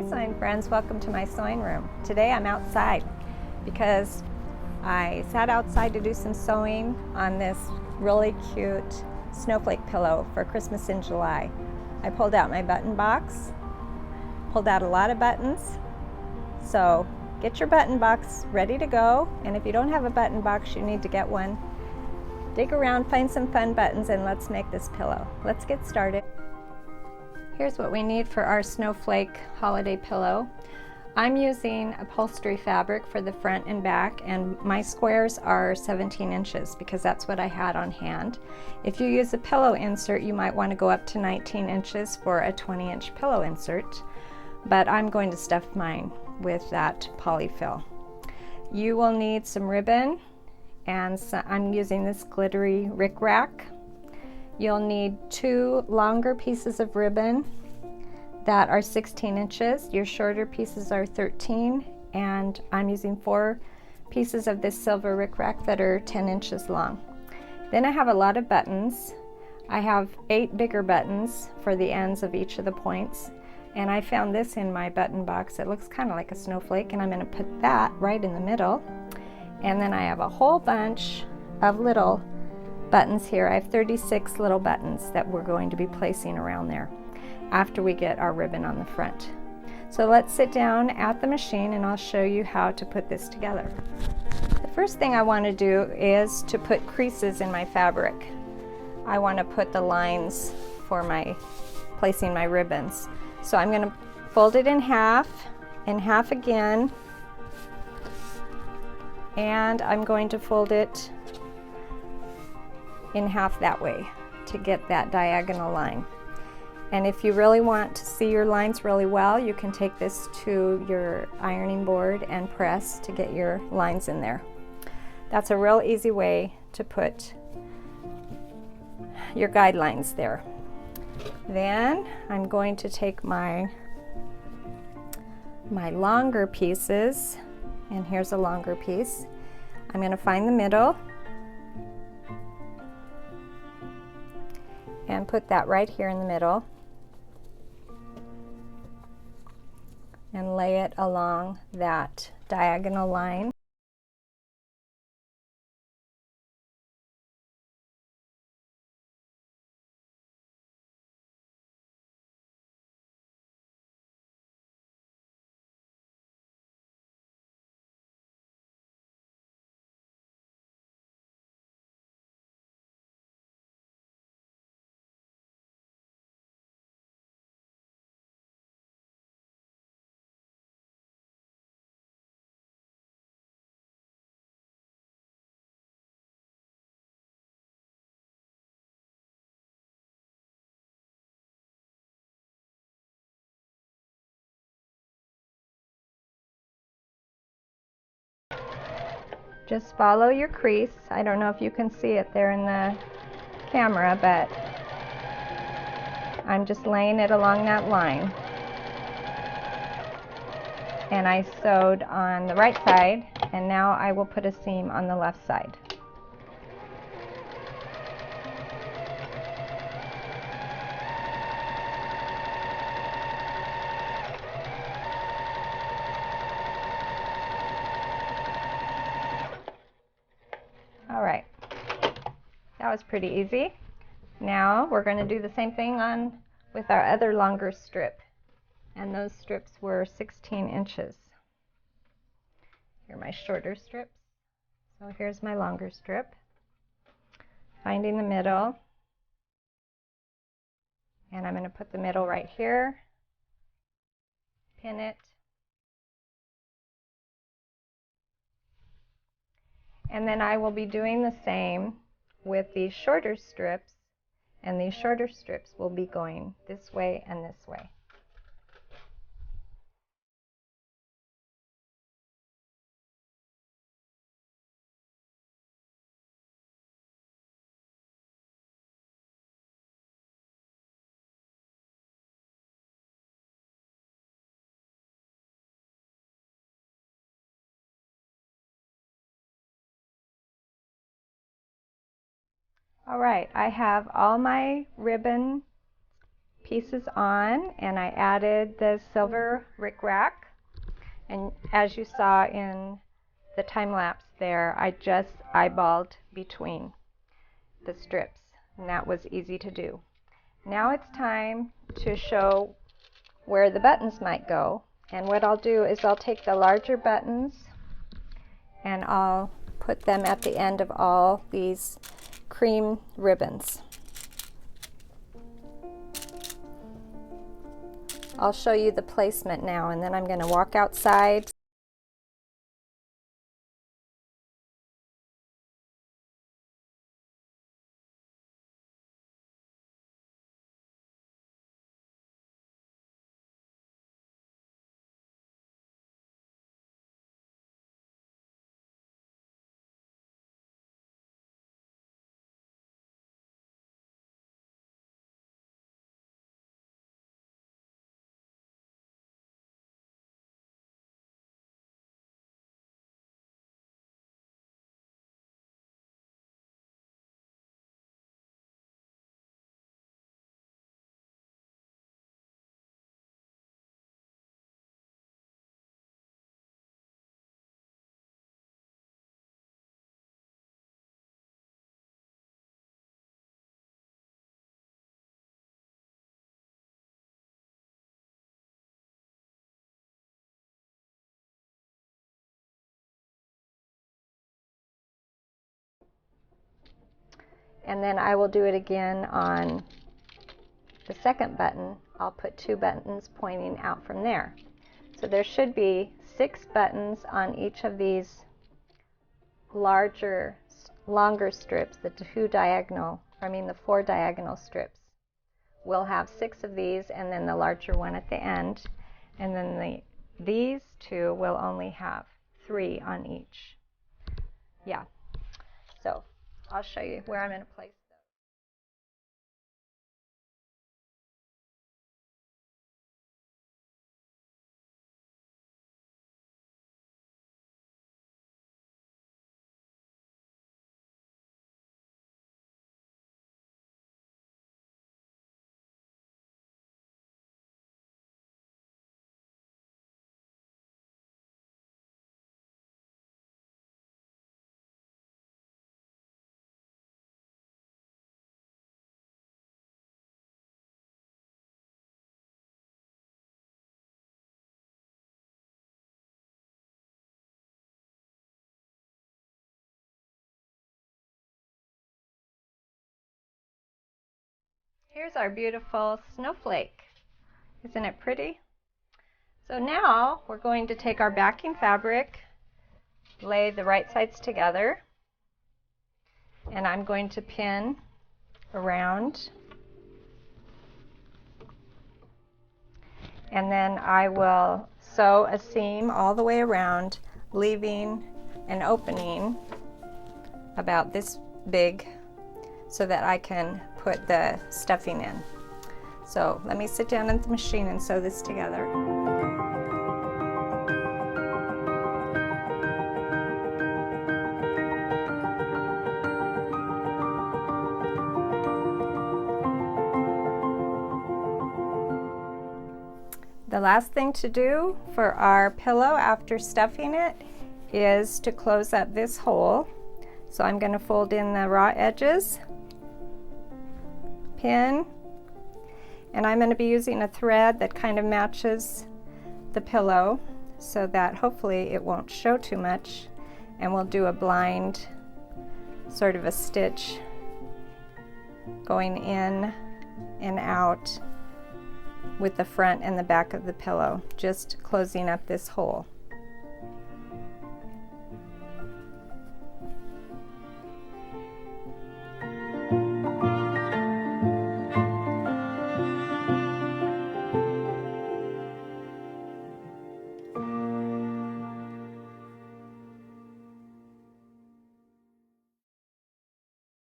Hi sewing friends, welcome to my sewing room. Today I'm outside because I sat outside to do some sewing on this really cute snowflake pillow for Christmas in July. I pulled out my button box, pulled out a lot of buttons, so get your button box ready to go, and if you don't have a button box you need to get one. Dig around, find some fun buttons, and let's make this pillow. Let's get started. Here's what we need for our snowflake holiday pillow. I'm using upholstery fabric for the front and back, and my squares are 17 inches because that's what I had on hand. If you use a pillow insert, you might want to go up to 19 inches for a 20-inch pillow insert, but I'm going to stuff mine with that polyfill. You will need some ribbon, and I'm using this glittery rickrack. You'll need 2 longer pieces of ribbon that are 16 inches. Your shorter pieces are 13, and I'm using 4 pieces of this silver rickrack that are 10 inches long. Then I have a lot of buttons. I have 8 bigger buttons for the ends of each of the points, and I found this in my button box. It looks kind of like a snowflake, and I'm going to put that right in the middle. And then I have a whole bunch of little buttons here. I have 36 little buttons that we're going to be placing around there after we get our ribbon on the front. So let's sit down at the machine and I'll show you how to put this together. The first thing I want to do is to put creases in my fabric. I want to put the lines for placing my ribbons. So I'm going to fold it in half again, and I'm going to fold it in half that way to get that diagonal line. And if you really want to see your lines really well, you can take this to your ironing board and press to get your lines in there. That's a real easy way to put your guidelines there. Then I'm going to take my longer pieces, and here's a longer piece. I'm going to find the middle and put that right here in the middle and lay it along that diagonal line. Just follow your crease. I don't know if you can see it there in the camera, but I'm just laying it along that line. And I sewed on the right side, and now I will put a seam on the left side. All right, that was pretty easy. Now we're going to do the same thing with our other longer strip, and those strips were 16 inches. Here are my shorter strips. So here's my longer strip. Finding the middle, and I'm going to put the middle right here, pin it, and then I will be doing the same with these shorter strips, and these shorter strips will be going this way and this way. All right, I have all my ribbon pieces on, and I added the silver rickrack. And as you saw in the time lapse there, I just eyeballed between the strips, and that was easy to do. Now it's time to show where the buttons might go. And what I'll do is I'll take the larger buttons and I'll put them at the end of all these cream ribbons. I'll show you the placement now, and then I'm going to walk outside. And then I will do it again on the second button. I'll put 2 buttons pointing out from there. So there should be 6 buttons on each of these longer strips, the 4 diagonal strips. We'll have 6 of these, and then the larger one at the end. And then these 2 will only have 3 on each. Yeah. So I'll show you where I'm going to place those. Here's our beautiful snowflake. Isn't it pretty? So now we're going to take our backing fabric, lay the right sides together, and I'm going to pin around, and then I will sew a seam all the way around, leaving an opening about this big so that I can put the stuffing in. So let me sit down at the machine and sew this together. The last thing to do for our pillow after stuffing it is to close up this hole. So I'm going to fold in the raw edges, pin, and I'm going to be using a thread that kind of matches the pillow so that hopefully it won't show too much, and we'll do a blind sort of a stitch going in and out with the front and the back of the pillow, just closing up this hole.